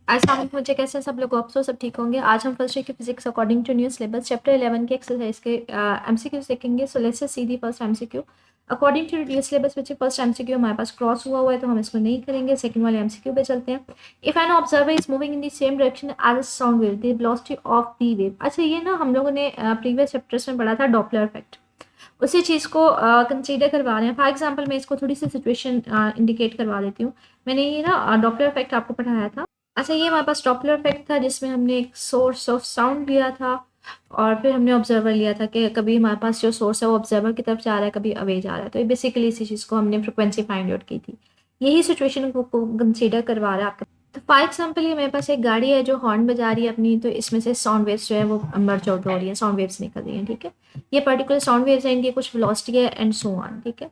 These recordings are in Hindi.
अस्सलाम वालेकुम, मुझे कैसे हैं सब लोग? आप सब ठीक होंगे। आज हम फर्स्ट ईयर की physics according to new syllabus chapter 11 के एक्सरसाइज के एमसीक्यूज देखेंगे। So let's see the first MCQ. According to new syllabus बच्चे फर्स्ट एमसीक्यू हमारे पास क्रॉस हुआ हुआ है तो हम इसको नहीं करेंगे। सेकंड वाले एमसीक्यू पे चलते हैं। If an observer is moving in the same direction as a sound wave, the velocity of the wave. अच्छा, ये ना हम लोगों ने प्रीवियस चैप्टर्स में पढ़ा था डॉपलर इफेक्ट। उसी चीज़ को कंसीडर करवा रहे हैं। फॉर एग्जाम्पल मैं इसको थोड़ी सी सिचुएशन इंडिकेट करवा देती हूँ। मैंने ये ना डॉपलर इफेक्ट आपको पढ़ाया था। अच्छा, ये हमारे पास डॉपलर इफेक्ट था जिसमें हमने एक सोर्स ऑफ साउंड लिया था और फिर हमने ऑब्जर्वर लिया था कि कभी हमारे पास जो सोर्स है वो ऑब्जर्वर की तरफ जा रहा है, कभी अवे जा रहा है। तो ये बेसिकली इसी चीज़ को हमने फ्रिक्वेंसी फाइंड आउट की थी। यही सिचुएशन को कंसीडर करवा रहा है आपका। तो फॉर एग्जाम्पल ये मेरे पास एक गाड़ी है जो हॉर्न बजा रही है अपनी, तो इसमें से साउंड वेव्स जो है वो मर्ज आउट हो रही है, साउंड वेव्स निकल रही हैं। ठीक है, ये पर्टिकुलर साउंड वेव्स हैं, इनकी कुछ वेलोसिटी है एंड सो ऑन। ठीक है,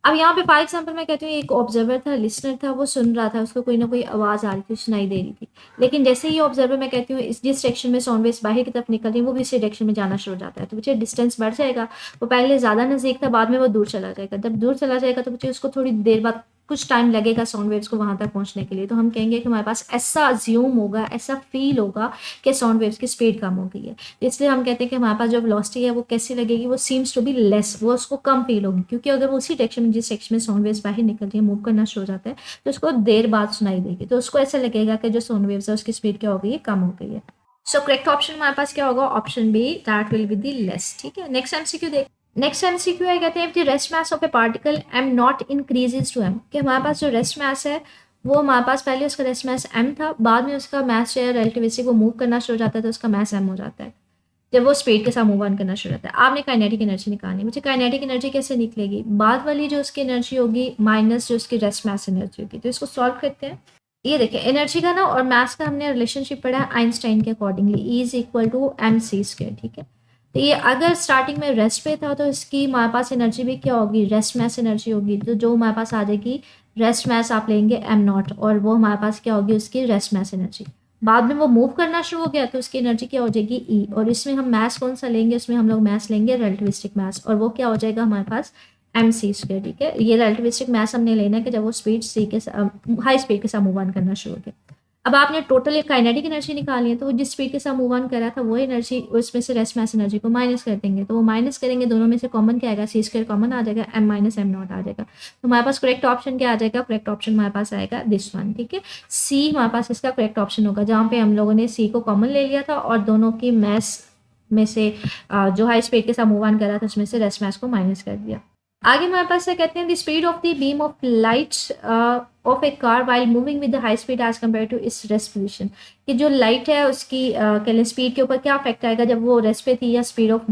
अब यहाँ पे फॉर एग्जाम्पल मैं कहती हूँ एक ऑब्जर्वर था, लिसनर था, वो सुन रहा था, उसको कोई ना कोई आवाज़ आ रही थी, सुनाई दे रही थी। लेकिन जैसे ही ऑब्जर्वर मैं कहती हूँ इस जिस डायरेक्शन में साउंड वेव्स बाहर की तरफ निकल रही है वो भी इसी डायरेक्शन में जाना शुरू हो जाता है, तो बच्चे डिस्टेंस बढ़ जाएगा। वो पहले ज़्यादा नज़दीक था, बाद में वो दूर चला जाएगा। जब दूर चला जाएगा तो बच्चे उसको थोड़ी देर बाद कुछ टाइम लगेगा साउंड वेव्स को वहाँ तक पहुँचने के लिए। तो हम कहेंगे कि हमारे पास ऐसा अज्यूम होगा, ऐसा फील होगा कि साउंड वेव्स की स्पीड कम हो गई है। तो इसलिए हम कहते हैं कि हमारे पास जो वेलोसिटी है वो कैसी लगेगी, वो सीम्स टू बी लेस, वो उसको कम फील होगी। क्योंकि अगर वो उसी डायरेक्शन में जिस डायरेक्शन में साउंड वेव्स बाहर निकल रही है मूव करना शुरू हो जाता है तो उसको देर बाद सुनाई देगी। तो उसको ऐसा लगेगा कि जो साउंड वेव्स है उसकी स्पीड क्या हो गई है, कम हो गई है। सो करेक्ट ऑप्शन हमारे पास क्या होगा? Option B, that will be the less. ठीक है, नेक्स्ट एमसीक्यू देख। नेक्स्ट एमसीक्यू है, कहते हैं if the rest mass of a particle m not increases to m, कि हमारे पास जो रेस्ट मास है वो हमारे पास पहले उसका रेस्ट मास एम था, बाद में उसका मास जो है रिलेटिविस्टिक वो मूव करना शुरू हो जाता है तो उसका मास एम हो जाता है जब वो स्पीड के साथ मूव ऑन करना शुरू होता है। आपने काइनेटिक एनर्जी निकालनी। मुझे काइनेटिक एनर्जी कैसे निकलेगी? बाद वाली जो उसकी एनर्जी होगी माइनस जो उसकी रेस्ट मास एनर्जी होगी। तो इसको सॉल्व करते हैं। ये देखिए, एनर्जी का ना और मास का हमने रिलेशनशिप पढ़ा है आइंस्टाइन के accordingly, E is equal to m c square. ठीक है, तो ये अगर स्टार्टिंग में रेस्ट पे था तो इसकी हमारे पास एनर्जी भी क्या होगी? रेस्ट मास एनर्जी होगी। तो जो हमारे पास आ जाएगी रेस्ट मास आप लेंगे एम नॉट और वो हमारे पास क्या होगी? उसकी रेस्ट मास एनर्जी। बाद में वो मूव करना शुरू हो गया तो उसकी एनर्जी क्या हो जाएगी? ई। और इसमें हम मास कौन सा लेंगे? इसमें हम लोग मास लेंगे रिलेटिविस्टिक मास और वो क्या हो जाएगा हमारे पास? M c square. ठीक है, ये रिलेटिविस्टिक मास हमने लेना है कि जब वो स्पीड सी के हाई स्पीड के साथ मूव ऑन करना शुरू हो गया। अब आपने टोटल एक काइनेटिक एनर्जी निकाली है तो वो जिस स्पीड के साथ मूव ऑन कर रहा था वो एनर्जी उसमें से रेस्ट मास एनर्जी को माइनस कर देंगे। तो वो माइनस करेंगे, दोनों में से कॉमन क्या आएगा? सी स्क्वायर कॉमन आ जाएगा, एम माइनस एम नॉट आ जाएगा। तो हमारे पास करेक्ट ऑप्शन क्या आ जाएगा? करेक्ट ऑप्शन हमारे पास आएगा दिस वन। ठीक है, सी हमारे पास इसका करेक्ट ऑप्शन होगा, जहाँ पे हम लोगों ने सी को कॉमन ले लिया था और दोनों की मैस में से जो हाई स्पीड के साथ मूव ऑन कर रहा था उसमें से रेस्ट मास को माइनस कर दिया। आगे हमारे पास क्या कहते हैं? The speed of the beam of light of a car while moving with the high speed as compare to is rest position, कि जो लाइट है उसकी कह लें स्पीड के ऊपर क्या इफेक्ट आएगा जब वो रेस्ट पे थी या स्पीड ऑफ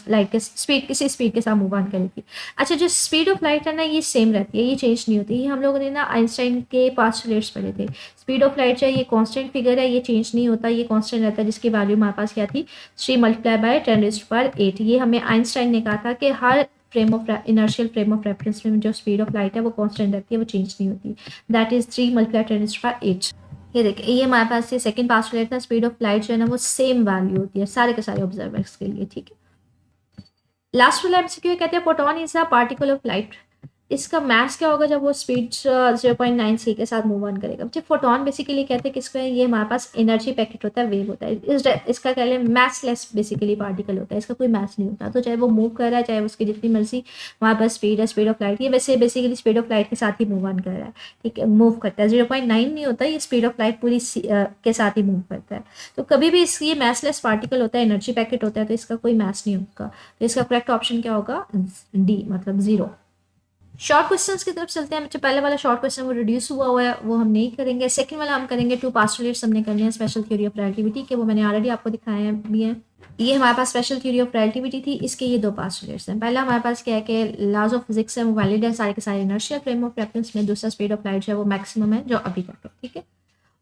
लाइट के स्पीड किसी स्पीड के साथ मूव ऑन करी थी। अच्छा, जो स्पीड ऑफ लाइट है ना ये सेम रहती है, ये चेंज नहीं होती। ये हम लोगों ने ना आइंस्टाइन के पास्टुलेट्स पढ़े थे। स्पीड ऑफ लाइट है ये कांस्टेंट फिगर है, ये चेंज नहीं होता, ये कांस्टेंट रहता है, जिसकी वैल्यू हमारे पास क्या थी? 3 × 10⁸ ये हमें आइंस्टाइन ने कहा था कि हर frame of inertial frame of reference में जो स्पीड ऑफ लाइट है वो कांस्टेंट रहती है, वो चेंज नहीं होती। दैट इज 3 × 10⁸ ये देखिए, ये हमारे पास ये सेकंड पास्टुलेट था। स्पीड ऑफ लाइट जो है ना वो सेम वैल्यू होती है सारे के सारे ऑब्जर्वर्स के लिए। ठीक है, लास्ट वाला एमसीक्यू कहते हैं photon is a particle of light, इसका मास क्या होगा जब वो स्पीड 0.9 सी के साथ मूव ऑन करेगा? बच्चे फोटोन बेसिकली कहते हैं किसको है? ये हमारे पास एनर्जी पैकेट होता है, वेव होता है। इसका कह लें मैसलेस बेसिकली पार्टिकल होता है, इसका कोई मैस नहीं होता। तो चाहे वो मूव कर रहा है, चाहे उसकी जितनी मर्जी हमारे पास स्पीड है, स्पीड ऑफ लाइट, ये वैसे बेसिकली स्पीड ऑफ लाइट के साथ ही मूव ऑन कर रहा है। ठीक है, मूव करता है, 0.9 नहीं होता, ये स्पीड ऑफ लाइट पूरी के साथ ही मूव करता है। तो कभी भी ये मैसलेस पार्टिकल होता है, एनर्जी पैकेट होता है, तो इसका कोई मैस नहीं होगा। तो इसका करेक्ट ऑप्शन क्या होगा? डी, मतलब 0। शॉर्ट क्वेश्चंस की तरफ चलते हैं बच्चे। पहले वाला शॉर्ट क्वेश्चन वो रिड्यूस हुआ है, वो हम नहीं करेंगे। सेकंड वाला हम करेंगे। 2 पास्टुलेट्स हमने करने हैं स्पेशल थ्योरी ऑफ रिलेटिविटी के, वो मैंने ऑलरेडी आपको दिखाए हैं भी हैं। ये हमारे पास स्पेशल थ्योरी ऑफ रिलेटिविटी थी, इसके ये 2 पास्टुलेट्स हैं। पहला हमारे पास क्या है कि लॉज ऑफ फिजिक्स है वो वैलिड है सारे के सारे इनर्शियल फ्रेम ऑफ रेफरेंस में। दूसरा स्पीड ऑफ लाइट जो है वो मैक्सिमम है जो अभी तक है। ठीक है,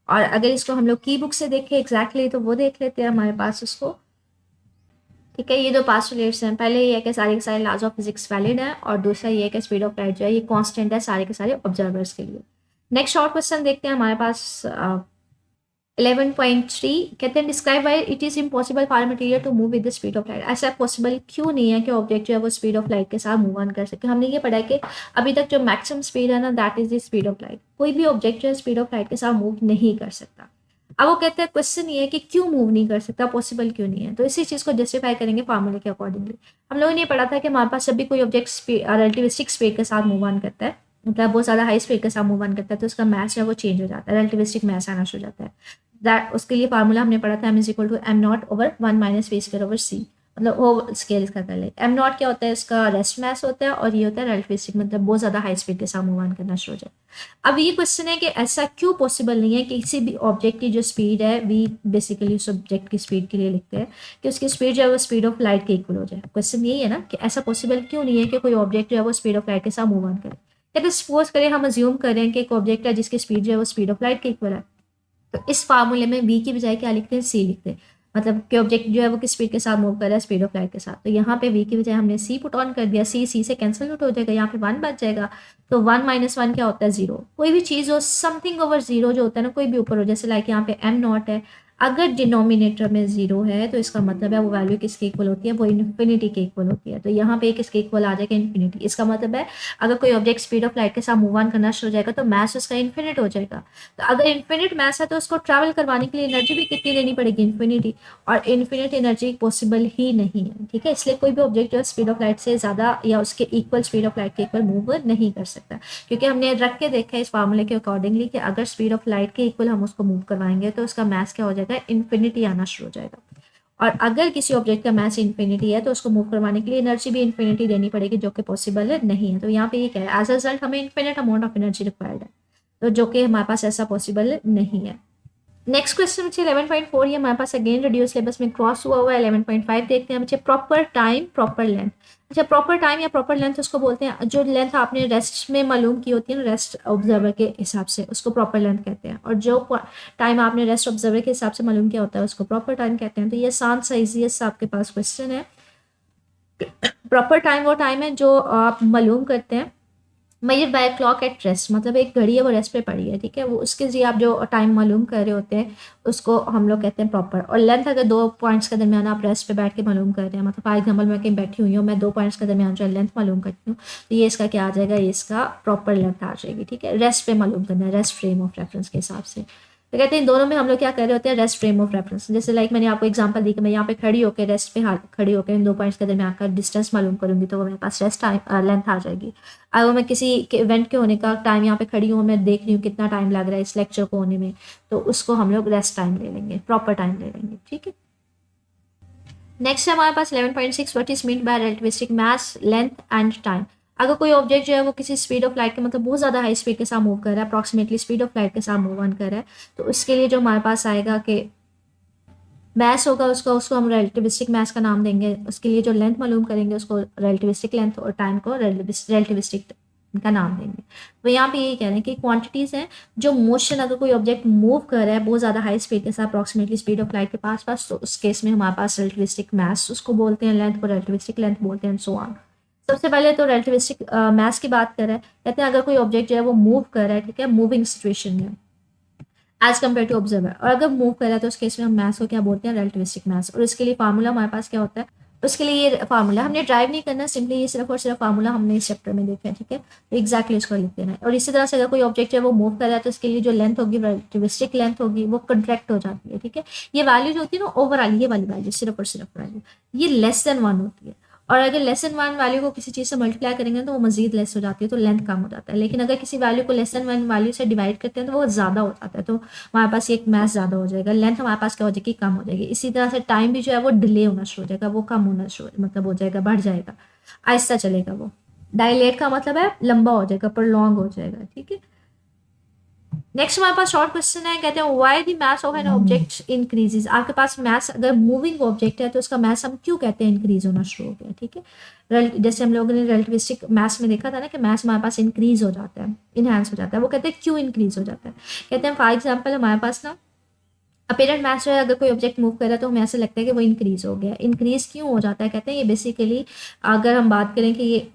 और अगर इसको हम लोग की बुक से देखें एग्जैक्टली तो वो देख लेते हैं हमारे पास उसको। ठीक है, ये 2 पास्टुलेट्स हैं। पहले ये है कि सारे के सारे लॉज ऑफ फिजिक्स वैलिड है और दूसरा ये है कि स्पीड ऑफ लाइट जो है ये कांस्टेंट है सारे के सारे ऑब्जर्वर्स के लिए। नेक्स्ट शॉर्ट क्वेश्चन देखते हैं हमारे पास 11.3 कहते हैं describe why it is impossible for material to move with the speed of light. ऐसा पॉसिबल क्यों नहीं है कि ऑब्जेक्ट जो है वो स्पीड ऑफ लाइट के साथ मूव ऑन कर सके? हमने ये पढ़ा है कि अभी तक जो मैक्सिमम स्पीड है ना that is the speed of light. कोई भी ऑब्जेक्ट जो है स्पीड ऑफ लाइट के साथ मूव नहीं कर सकता। अब वो कहते हैं क्वेश्चन ये है कि क्यों मूव नहीं कर सकता, पॉसिबल क्यों नहीं है। तो इसी चीज़ को जस्टिफाई करेंगे फार्मूले के अकॉर्डिंगली। हम लोगों ने ये पढ़ा था कि हमारे पास जब भी कोई ऑब्जेक्ट रिलेटिविस्टिक स्पीड के साथ मूव ऑन करता है, मतलब बहुत ज़्यादा हाई स्पीड के साथ मूव ऑन करता है, तो उसका मैथ जो है वो चेंज हो जाता है, रिलेटिविस्टिक मैथ आना शुरू हो जाता है। दैट उसके लिए फार्मूला हमने पढ़ा था, m=m0/1 - v² / c, मतलब वो स्केल इसका कर ले। एम नॉट क्या होता है, इसका रेस्ट मैस होता है, और ये होता है रिलेटिविस्टिक, मतलब बहुत ज़्यादा हाई स्पीड के साथ मूव ऑन करना शुरू हो जाए। अब ये क्वेश्चन है कि ऐसा क्यों पॉसिबल नहीं है कि किसी भी ऑब्जेक्ट की जो स्पीड है, वी बेसिकली उस ऑब्जेक्ट की स्पीड के लिए लिखते हैं कि उसकी स्पीड जो है वो स्पीड ऑफ लाइट के इक्वल हो जाए। क्वेश्चन यही है ना कि ऐसा पॉसिबल क्यों नहीं है कि कोई ऑब्जेक्ट जो है वो स्पीड ऑफ लाइट के साथ मूव ऑन करे। कहते सपोज करें, हम अज्यूम करें कि एक ऑब्जेक्ट है जिसकी स्पीड जो है वो स्पीड ऑफ लाइट के इक्वल है, तो इस फार्मूले में वी की बजाय क्या लिखते हैं, सी लिखते हैं। मतलब कि ऑब्जेक्ट जो है वो किस स्पीड के साथ मूव कर रहा है, स्पीड ऑफ लाइट के साथ। तो यहाँ पे वी की बजाय हमने सी पुट ऑन कर दिया, सी से कैंसिल आउट हो जाएगा, यहाँ पे 1 बच जाएगा। तो 1 - 1 क्या होता है, 0। कोई भी चीज़ हो समथिंग ओवर 0 जो होता है ना, कोई भी ऊपर हो, जैसे लाइक यहाँ पे एम नॉट है, अगर डिनोमिनेटर में 0 है तो इसका मतलब है वो वैल्यू किसके इक्वल होती है, वो इन्फिनिटी के इक्वल होती है। तो यहाँ पे किसके इक्वल आ जाएगा, इन्फिनिटी। इसका मतलब है अगर कोई ऑब्जेक्ट स्पीड ऑफ लाइट के साथ मूव ऑन करना शुरू हो जाएगा तो मास उसका इन्फिनिट हो जाएगा। तो अगर इन्फिनिट मास है तो उसको ट्रैवल करवाने के लिए एनर्जी भी कितनी देनी पड़ेगी, इन्फिनिटी। और इन्फिनिट एनर्जी पॉसिबल ही नहीं है, ठीक है। इसलिए कोई भी ऑब्जेक्ट जो है स्पीड ऑफ लाइट से ज़्यादा या उसके इक्वल, स्पीड ऑफ लाइट के इक्वल मूव नहीं कर सकता, क्योंकि हमने रख के देखा है इस फार्मूले के अकॉर्डिंगली कि अगर स्पीड ऑफ लाइट के इक्वल हम उसको मूव करवाएंगे तो उसका मास क्या हो जाएगा, इन्फिनिटी आना शुरू हो जाएगा। और अगर किसी ऑब्जेक्ट का मास इन्फिनिटी है तो उसको मूव करवाने के लिए एनर्जी भी इन्फिनिटी देनी पड़ेगी, जो कि पॉसिबल है नहीं है। तो यहाँ पे ये क्या है, एज अ रिजल्ट हमें infinite amount of energy required है, तो जो कि हमारे पास ऐसा पॉसिबल नहीं है। नेक्स्ट क्वेश्चन बच्चे 11.4, ये हमारे पास अगेन रिड्यूस सिलेबस में क्रॉस हुआ हुआ है। 11.5 देखते हैं बच्चे, प्रॉपर टाइम प्रॉपर लेंथ। अच्छा, प्रॉपर टाइम या प्रॉपर लेंथ उसको बोलते हैं जो लेंथ आपने रेस्ट में मालूम की होती है ना, रेस्ट ऑब्जर्वर के हिसाब से, उसको प्रॉपर लेंथ कहते हैं। और जो टाइम आपने रेस्ट ऑब्जर्वर के हिसाब से मालूम किया होता है उसको प्रॉपर टाइम कहते हैं। तो ये आसान सा ईजीएस्ट आपके पास क्वेश्चन है। प्रॉपर टाइम वो टाइम है जो आप मालूम करते हैं measure by clock at rest, मतलब एक घड़ी है वो रेस्ट पे पड़ी है, ठीक है, वो उसके लिए आप जो टाइम मालूम कर रहे होते हैं उसको हम लोग कहते हैं प्रॉपर। और लेंथ अगर दो पॉइंट्स के दरमियान आप रेस्ट पे बैठ के मालूम कर रहे हैं, मतलब फॉर एग्जाम्पल मैं कहीं बैठी हुई हूँ, मैं 2 पॉइंट्स के दरमियान जो लेंथ मालूम करती हूँ, तो ये इसका क्या आ जाएगा, ये इसका प्रॉपर लेंथ आ जाएगी, ठीक है। रेस्ट पे मालूम करना है, रेस्ट फ्रेम ऑफ रेफरेंस के हिसाब से। तो कहते हैं इन दोनों में हम लोग क्या कर रहे होते हैं, रेस्ट फ्रेम ऑफ रेफरेंस। जैसे लाइक मैंने आपको एग्जांपल दी कि मैं यहाँ पे खड़ी होकर रेस्ट पे खड़ी होकर इन 2 पॉइंट्स के दरमियान का डिस्टेंस मालूम करूंगी, तो वो मेरे पास रेस्ट टाइम लेंथ आ जाएगी। अगर मैं किसी के इवेंट के होने का टाइम यहाँ पे खड़ी हूँ, मैं देख रही हूँ कितना टाइम लग रहा है इस लेक्चर को होने में, तो उसको हम लोग रेस्ट टाइम ले लेंगे, प्रॉपर टाइम ले लेंगे, ठीक है। नेक्स्ट है हमारे पास 11.6, what is mean by relativistic mass length and time. अगर कोई ऑब्जेक्ट जो है वो किसी स्पीड ऑफ लाइट के, मतलब बहुत ज़्यादा हाई स्पीड के साथ मूव कर रहा है, अप्रॉक्सीमेटली स्पीड ऑफ लाइट के साथ मूव ऑन कर रहा है, तो उसके लिए जो हमारे पास आएगा कि मैस होगा उसका, उसको हम रिलेटिविस्टिक मैस का नाम देंगे। उसके लिए जो लेंथ मालूम करेंगे उसको रिलेटिविस्टिक लेंथ, और टाइम को रिलेटिविस्टिक का नाम देंगे। तो यहाँ पे यही कह रहे हैं कि क्वांटिटीज़ हैं जो मोशन, अगर कोई ऑब्जेक्ट मूव कर रहा है बहुत ज़्यादा हाई स्पीड के साथ अप्रॉक्सीमेटली स्पीड ऑफ लाइट के पास, तो उस केस में हमारे पास रिलेटिविस्टिक मैस उसको बोलते हैं, लेंथ को रिलेटिविस्टिक लेंथ बोलते हैं, सो ऑन। सबसे पहले तो रिलेटिविस्टिक मैस की बात कर रहे हैं, कहते हैं अगर कोई ऑब्जेक्ट जो है वो मूव कर रहा है, ठीक है, मूविंग सिचुएशन में एज कम्पेयर टू ऑब्जर्वर, और अगर मूव कर रहा है तो उस केस में हम मैथ्स को क्या बोलते हैं, रिलेटिविस्टिक मैथ्स। और इसके लिए फार्मूला हमारे पास क्या होता है, उसके लिए ये फार्मूला हमने ड्राइव नहीं करना, सिंपली ये सिर्फ और सिर्फ फार्मूला हमने इस चैप्टर में देखा है, ठीक है, तो एक्जैक्टली इसको लिख देना है। और इसी तरह से अगर कोई ऑब्जेक्ट है वो मूव कर रहा है तो इसके लिए जो लेंथ होगी, रिलेटिविस्टिक लेंथ होगी, वो कंट्रैक्ट हो जाती है, ठीक है। ये वैल्यू जो होती है ना ओवरऑल, ये वाली वैल्यू सिर्फ और सिर्फ वैल्यू, ये लेस देन 1 होती है। और अगर लेस देन 1 वैल्यू को किसी चीज़ से मल्टीप्लाई करेंगे तो वो मजीद लेस हो जाती है, तो लेंथ कम हो जाता है। लेकिन अगर किसी वैल्यू को लेस देन 1 वैल्यू से डिवाइड करते हैं तो वो ज़्यादा हो जाता है, तो हमारे पास एक मैथ ज़्यादा हो जाएगा, लेंथ हमारे पास क्या हो जाएगी, कम हो जाएगी। इसी तरह से टाइम भी जो है वो डिले होना शुरू हो जाएगा, वो कम होना शुरू मतलब हो जाएगा, बढ़ जाएगा, आहिस्ता चलेगा वो। डायलेट का मतलब है लंबा हो जाएगा, प्रलॉन्ग हो जाएगा, ठीक है। नेक्स्ट हमारे पास शॉर्ट क्वेश्चन है, कहते हैं why the mass of an object increases. आपके पास मास अगर मूविंग ऑब्जेक्ट है तो उसका मास हम क्यों कहते हैं इंक्रीज होना शुरू हो गया, ठीक है। जैसे हम लोगों ने रिलेटिविस्टिक मास में देखा था ना कि मास हमारे पास इंक्रीज हो जाता है, इनहेंस हो जाता है। वो कहते हैं क्यों इंक्रीज हो जाता है, कहते हैं फॉर एग्जाम्पल हमारे पास ना अपेरेंट मास जो है, अगर कोई ऑब्जेक्ट मूव कर रहा है तो हमें ऐसा लगता है कि वो इंक्रीज हो गया। इंक्रीज क्यों हो जाता है, कहते हैं ये बेसिकली अगर हम बात करें कि ये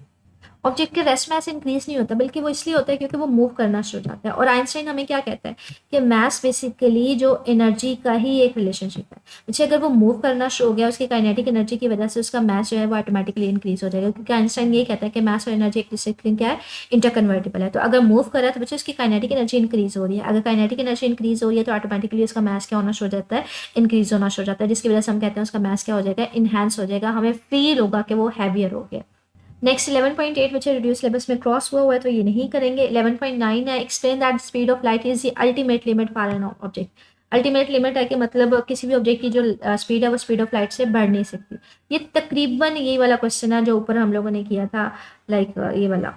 ऑब्जेक्ट के रेस्ट मास इंक्रीज नहीं होता, बल्कि वो इसलिए होता है क्योंकि वो मूव करना शुरू हो जाता है। और आइंस्टाइन हमें क्या कहता है कि मास बेसिकली जो एनर्जी का ही एक रिलेशनशिप है। अच्छा, अगर वो मूव करना शुरू हो गया उसकी काइनेटिक एनर्जी की वजह से उसका मास जो है वो ऑटोमेटिकली इंक्रीज हो जाएगा, क्योंकि आइंस्टाइन ये कहता है कि मास और एनर्जी एक दूसरे के क्या है, इंटरकन्वर्टिबल है। तो अगर मूव कर रहा है तो बच्चे उसकी काइनेटिक एनर्जी इंक्रीज हो रही है। अगर काइनेटिक एनर्जी इंक्रीज हो रही है तो ऑटोमेटिकली उसका मास क्या होना शुरू हो जाता है, इंक्रीज होना शुरू हो जाता है, जिसकी वजह से हम कहते हैं उसका मास क्या हो जाएगा, इनहेंस हो जाएगा। हमें फील होगा कि वो हैवियर हो गया। नेक्स्ट 11.8 बच्चे रिड्यूस सिलेबस में क्रॉस हुआ है तो ये नहीं करेंगे। 11.9 है, explain that speed of light is the ultimate limit for an object. Ultimate limit है कि मतलब किसी भी ऑब्जेक्ट की जो स्पीड है वो स्पीड ऑफ लाइट से बढ़ नहीं सकती। ये तकरीबन यही वाला क्वेश्चन है जो ऊपर हम लोगों ने किया था, लाइक ये वाला,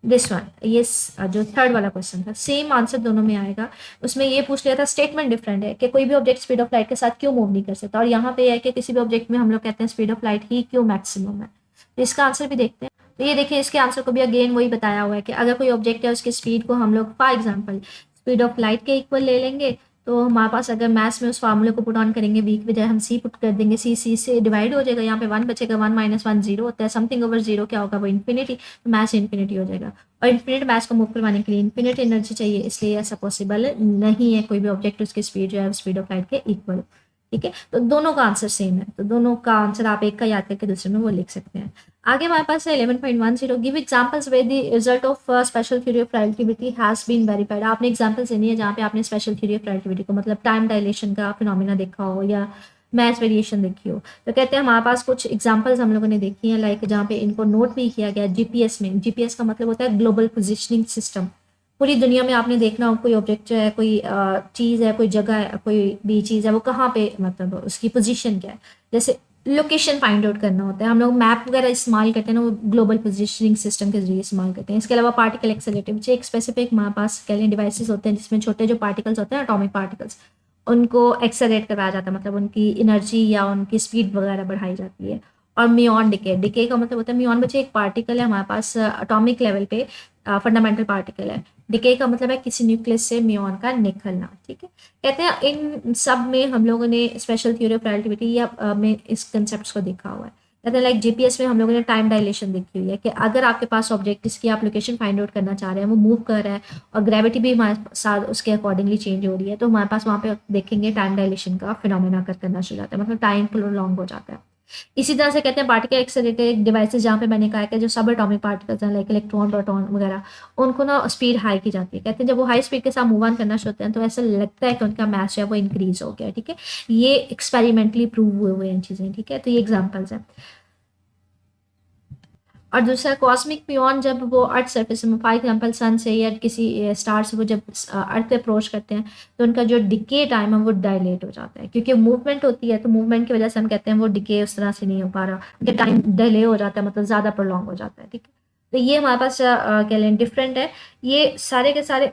दिस वन, ये जो थर्ड वाला क्वेश्चन था, सेम आंसर दोनों में आएगा। उसमें ये पूछ लिया था, स्टेटमेंट डिफरेंट है कि कोई भी ऑब्जेक्ट स्पीड ऑफ लाइट के साथ क्यों मूव नहीं कर सकता, और यहाँ पे है कि किसी भी ऑब्जेक्ट में हम लोग कहते हैं स्पीड ऑफ लाइट ही क्यों मैक्सिमम है। तो इसका आंसर भी देखते हैं। तो ये देखिए, इसके आंसर को भी अगेन वही बताया हुआ है कि अगर कोई ऑब्जेक्ट है उसकी स्पीड को हम लोग for example speed of light के इक्वल ले लेंगे, तो हमारे पास अगर मैथ्स में उस फार्मूले को पुट ऑन करेंगे, वी की बजाय हम सी पुट कर देंगे, सी से डिवाइड हो जाएगा, यहाँ पे 1 बचेगा, 1 माइनस 1 जीरो होता है, समथिंग ओवर जीरो क्या होगा, वो इन्फिनिटी, तो मैथ्स इन्फिनिटी हो जाएगा। और इन्फिनिट मैथ्स को मूव करवाने के लिए इन्फिनिट एनर्जी चाहिए, इसलिए ऐसा पॉसिबल नहीं है कोई भी ऑब्जेक्ट उसकी स्पीड जो है स्पीड ऑफ लाइट के इक्वल। ठीक है, तो दोनों का आंसर सेम है, तो दोनों का आंसर आप एक का याद करके दूसरे में वो लिख सकते हैं। आगे हमारे पास है 11.10, give examples where the result of special theory of relativity has been verified. आपने एग्जांपल्स देनी है जहाँ पे आपने स्पेशल थ्योरी ऑफ रिलेटिविटी को, मतलब टाइम डायलेशन का फिनोमेना देखा हो या मैथ वेरिएशन देखी हो। तो कहते हैं हमारे पास कुछ एग्जांपल्स हम लोगों ने देखी हैं, लाइक जहाँ पे इनको नोट भी किया गया जीपीएस में। जीपीएस का मतलब होता है ग्लोबल पोजिशनिंग सिस्टम। पूरी दुनिया में आपने देखना हो कोई ऑब्जेक्ट जो है, कोई चीज़ है, कोई जगह है, कोई भी चीज़ है, वो कहाँ पे मतलब उसकी पोजीशन क्या है, जैसे लोकेशन फाइंड आउट करना होता है। हम लोग मैप वगैरह इस्तेमाल करते हैं ना, वो ग्लोबल पोजिशनिंग सिस्टम के जरिए इस्तेमाल करते हैं। इसके अलावा पार्टिकल एक्सेलरेटर, एक स्पेसिफिक हमारे पास कह लें डिवाइसेस होते हैं जिसमें छोटे जो पार्टिकल्स होते हैं, एटॉमिक पार्टिकल्स, उनको एक्सेलरेट कराया जाता है, मतलब उनकी एनर्जी या उनकी स्पीड वगैरह बढ़ाई जाती है। और मियॉन डिके, डिके का मतलब होता है, मियॉन बच्चे एक पार्टिकल है हमारे पास एटॉमिक लेवल पे, फंडामेंटल पार्टिकल है। डिके का मतलब है किसी न्यूक्लियस से मियॉन का निकलना। ठीक है, कहते हैं इन सब में हम लोगों ने स्पेशल थ्योरी ऑफ रिलेटिविटी या में इस कंसेप्ट को देखा हुआ है। कहते हैं लाइक जीपीएस में हम लोगों ने टाइम डायलेशन देखी हुई है कि अगर आपके पास ऑब्जेक्ट जिसकी आप लोकेशन फाइंड आउट करना चाह रहे हैं वो मूव कर रहा है और ग्रेविटी भी हमारे साथ उसके अकॉर्डिंगली चेंज हो रही है, तो हमारे पास वहाँ पे देखेंगे टाइम डायलेशन का फिनोमेना करना शुरू हो जाता है, मतलब टाइम प्रोलॉन्ग हो जाता है। इसी तरह से कहते हैं पार्टिकल एक्सेलरेटेड डिवाइसेस, जहाँ पे मैंने कहा है कि जो सब एटॉमिक पार्टिकल्स हैं लाइक इलेक्ट्रॉन, प्रोटॉन वगैरह, उनको ना स्पीड हाई की जाती है। कहते हैं जब वो हाई स्पीड के साथ मूव ऑन करना शुरू होते हैं तो ऐसा लगता है कि उनका मास जो है वो इंक्रीज हो गया। ठीक है, ये एक्सपेरिमेंटली प्रूव हुए हैं चीज़ें। ठीक है, तो ये एग्जाम्पल्स हैं। और दूसरा कॉस्मिक पियोन, जब वो अर्थ सरफेस में फॉर एग्जाम्पल सन से या किसी स्टार से वो जब अर्थ पे अप्रोच करते हैं तो उनका जो डिके टाइम है वो डायलेट हो जाता है, क्योंकि मूवमेंट होती है, तो मूवमेंट की वजह से हम कहते हैं वो डिके उस तरह से नहीं हो पा रहा, उनका टाइम डिले हो जाता है, मतलब ज़्यादा प्रोलॉन्ग हो जाता है। ठीक है, तो ये हमारे पास कह लें डिफरेंट है। ये सारे के सारे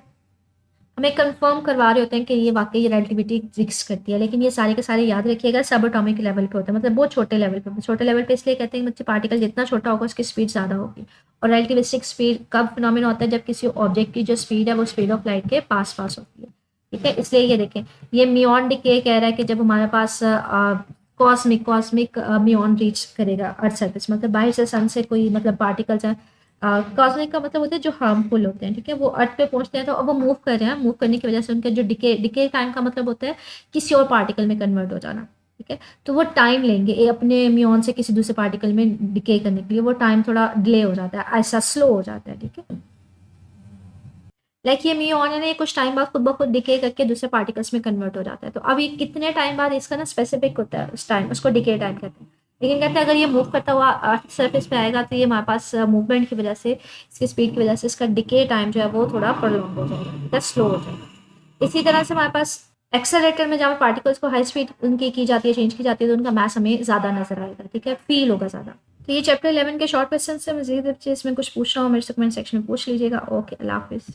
हमें कंफर्म करवा रहे होते हैं कि ये वाकई रिलेटिविटी एग्जिस्ट करती है, लेकिन ये सारे के सारे याद रखिएगा सब एटॉमिक लेवल पे होते हैं, मतलब बहुत छोटे लेवल पे। छोटे लेवल पे इसलिए कहते हैं बच्चे पार्टिकल जितना छोटा होगा उसकी स्पीड ज़्यादा होगी। और रिलेटिविस्टिक स्पीड कब फिनोमेना होता है, जब किसी ऑब्जेक्ट की जो स्पीड है वो स्पीड ऑफ लाइट के पास पास होती है। ठीक है, इसलिए ये देखें, ये मियॉन डिके कह रहा है कि जब हमारे पास कॉस्मिक मियॉन रीच करेगा अर्थ सर्फेस, मतलब बाहर से सन से कोई मतलब पार्टिकल्स हैं, कॉस्मिक का मतलब होता है जो हार्मफुल होते हैं। ठीक है, वो अर्थ पे पहुंचते हैं तो अब वो मूव कर रहे हैं, मूव करने की वजह से उनका जो डिके टाइम का मतलब होता है किसी और पार्टिकल में कन्वर्ट हो जाना। ठीक है, तो वो टाइम लेंगे अपने म्यून से किसी दूसरे पार्टिकल में डिके करने के लिए, वो टाइम थोड़ा डिले हो जाता है, ऐसा स्लो हो जाता है। ठीक है, लाइक ये म्यून है ना, ये कुछ टाइम बाद खुद ब खुद डिके करके दूसरे पार्टिकल्स में कन्वर्ट हो जाता है। तो अब ये कितने टाइम बाद इसका ना स्पेसिफिक होता है उस टाइम, उसको डिके टाइम कहते हैं। लेकिन कहते हैं अगर ये मूव करता हुआ अर्थ सरफेस पे आएगा तो ये हमारे पास मूवमेंट की वजह से, इसकी स्पीड की वजह से इसका डिके टाइम जो है वो थोड़ा प्रोलॉन्ग हो जाएगा, स्लो हो जाएगा। इसी तरह से हमारे पास एक्सेलरेटर में जहाँ पार्टिकल्स को हाई स्पीड उनकी की जाती है, चेंज की जाती है, तो उनका मास हमें ज़्यादा नजर आएगा। ठीक है, फील होगा ज़्यादा। तो ये चैप्टर 11 के शॉर्ट क्वेश्चन से मजीद इसमें कुछ पूछना हो मेरे से कमेंट सेक्शन में पूछ लीजिएगा। ओके, अल्लाह हाफिज़।